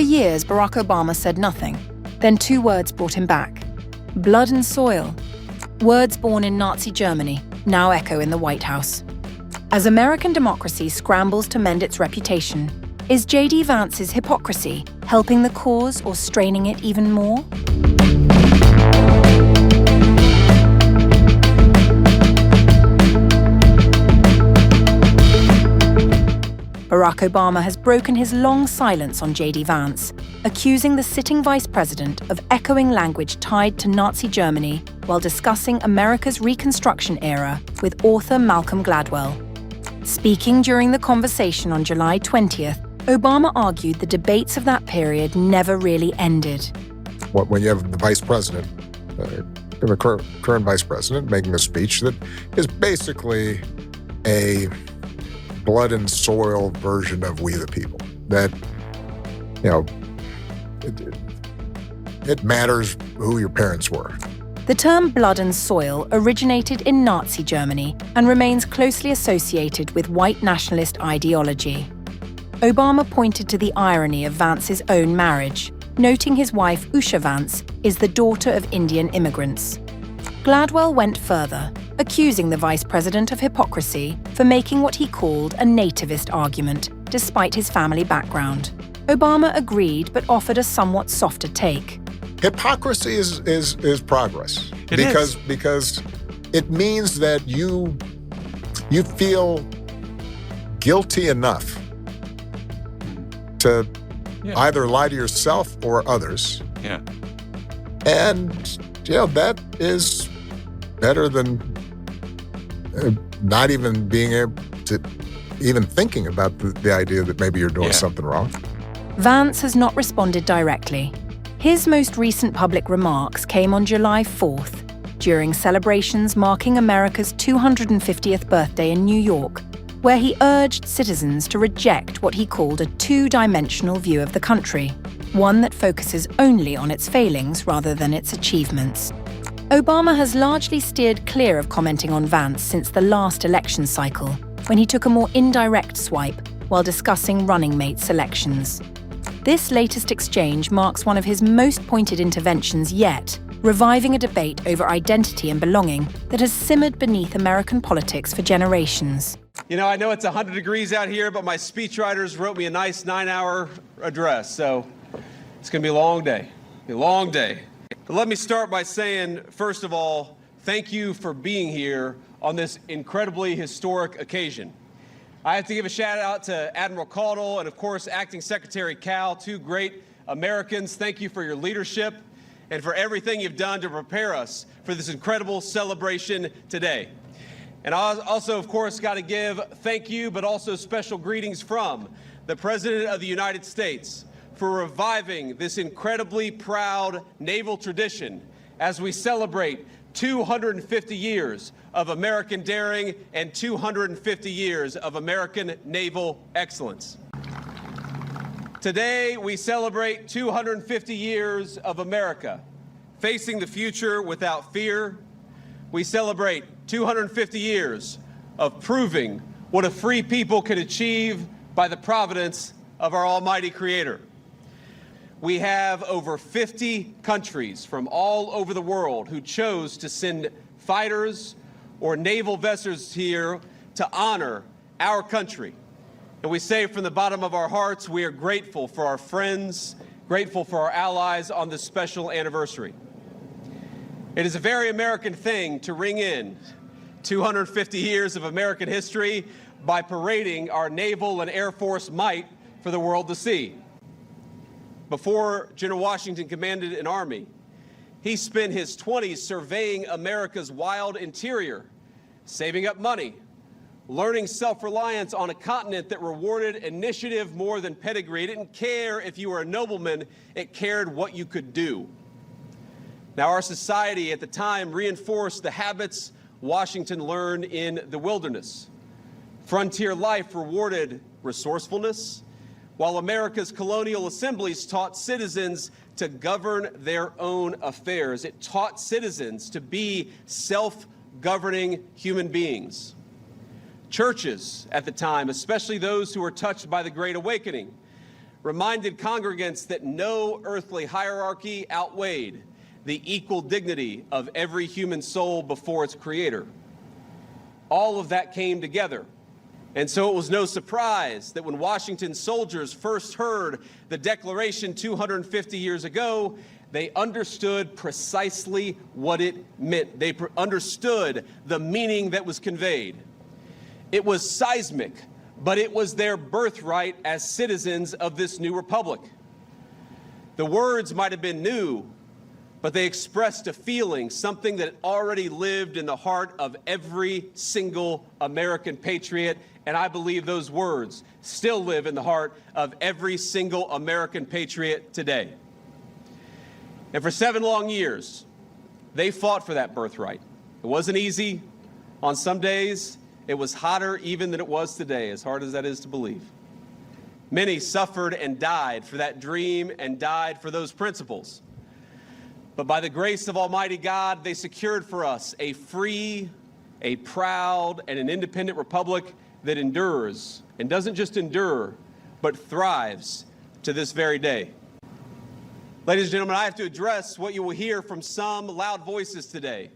years, Barack Obama said nothing. Then two words brought him back: blood and soil. Words born in Nazi Germany now echo in the White House. As American democracy scrambles to mend its reputation, is JD Vance's hypocrisy helping the cause or straining it even more? Barack Obama has broken his long silence on JD Vance, accusing the sitting vice president of echoing language tied to Nazi Germany while discussing America's Reconstruction era with author Malcolm Gladwell. Speaking during the conversation on July 20th, Obama argued the debates of that period never really ended. When you have the vice president, the current vice president, making a speech that is basically a blood and soil version of We the People, that, it matters who your parents were. The term blood and soil originated in Nazi Germany and remains closely associated with white nationalist ideology. Obama pointed to the irony of Vance's own marriage, noting his wife Usha Vance is the daughter of Indian immigrants. Gladwell went further, accusing the vice president of hypocrisy for making what he called a nativist argument, despite his family background. Obama agreed but offered a somewhat softer take. Hypocrisy is progress. Because it means that you feel guilty enough to either lie to yourself or others. Yeah. And, that is better than not even being able to even thinking about the idea that maybe you're doing something wrong. Vance has not responded directly. His most recent public remarks came on July 4th, during celebrations marking America's 250th birthday in New York, where he urged citizens to reject what he called a two-dimensional view of the country, one that focuses only on its failings rather than its achievements. Obama has largely steered clear of commenting on Vance since the last election cycle, when he took a more indirect swipe while discussing running mate selections. This latest exchange marks one of his most pointed interventions yet, reviving a debate over identity and belonging that has simmered beneath American politics for generations. I know it's 100 degrees out here, but my speechwriters wrote me a nice 9-hour address, so it's going to be a long day. But let me start by saying, first of all, thank you for being here on this incredibly historic occasion. I have to give a shout out to Admiral Caudle and, of course, Acting Secretary Cal, two great Americans. Thank you for your leadership and for everything you've done to prepare us for this incredible celebration today. And I also, of course, got to give thank you, but also special greetings from the President of the United States for reviving this incredibly proud naval tradition as we celebrate 250 years of American daring and 250 years of American naval excellence. Today, we celebrate 250 years of America facing the future without fear. We celebrate 250 years of proving what a free people can achieve by the providence of our almighty Creator. We have over 50 countries from all over the world who chose to send fighters or naval vessels here to honor our country. And we say from the bottom of our hearts, we are grateful for our friends, grateful for our allies on this special anniversary. It is a very American thing to ring in 250 years of American history by parading our naval and Air Force might for the world to see. Before General Washington commanded an army, he spent his 20s surveying America's wild interior, saving up money, learning self-reliance on a continent that rewarded initiative more than pedigree. It didn't care if you were a nobleman, it cared what you could do. Now, our society at the time reinforced the habits Washington learned in the wilderness. Frontier life rewarded resourcefulness, while America's colonial assemblies taught citizens to govern their own affairs. It taught citizens to be self-governing human beings. Churches at the time, especially those who were touched by the Great Awakening, reminded congregants that no earthly hierarchy outweighed the equal dignity of every human soul before its creator. All of that came together. And so it was no surprise that when Washington's soldiers first heard the Declaration 250 years ago, they understood precisely what it meant. They understood the meaning that was conveyed. It was seismic, but it was their birthright as citizens of this new republic. The words might have been new, but they expressed a feeling, something that already lived in the heart of every single American patriot, and I believe those words still live in the heart of every single American patriot today. And for 7 long years, they fought for that birthright. It wasn't easy. On some days, it was hotter even than it was today, as hard as that is to believe. Many suffered and died for that dream and died for those principles. But by the grace of Almighty God, they secured for us a free, a proud, and an independent republic that endures, and doesn't just endure, but thrives to this very day. Ladies and gentlemen, I have to address what you will hear from some loud voices today,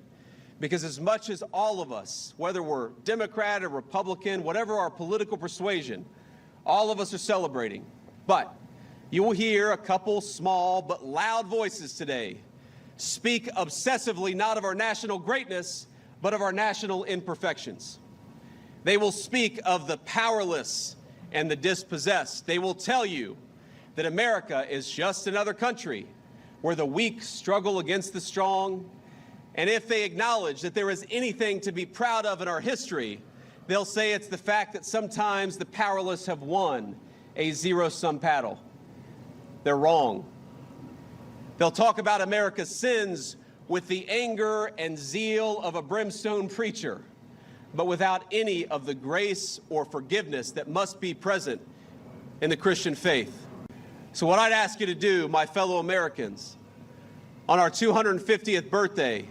because as much as all of us, whether we're Democrat or Republican, whatever our political persuasion, all of us are celebrating. But you will hear a couple small but loud voices today speak obsessively not of our national greatness, but of our national imperfections. They will speak of the powerless and the dispossessed. They will tell you that America is just another country where the weak struggle against the strong. And if they acknowledge that there is anything to be proud of in our history, they'll say it's the fact that sometimes the powerless have won a zero-sum battle. They're wrong. They'll talk about America's sins with the anger and zeal of a brimstone preacher, but without any of the grace or forgiveness that must be present in the Christian faith. So what I'd ask you to do, my fellow Americans, on our 250th birthday,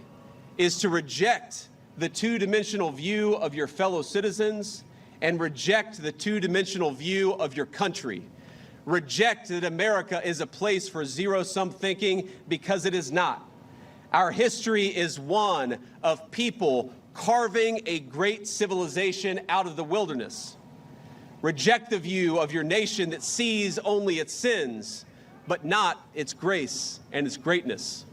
is to reject the two-dimensional view of your fellow citizens and reject the two-dimensional view of your country. Reject that America is a place for zero-sum thinking, because it is not. Our history is one of people carving a great civilization out of the wilderness. Reject the view of your nation that sees only its sins, but not its grace and its greatness.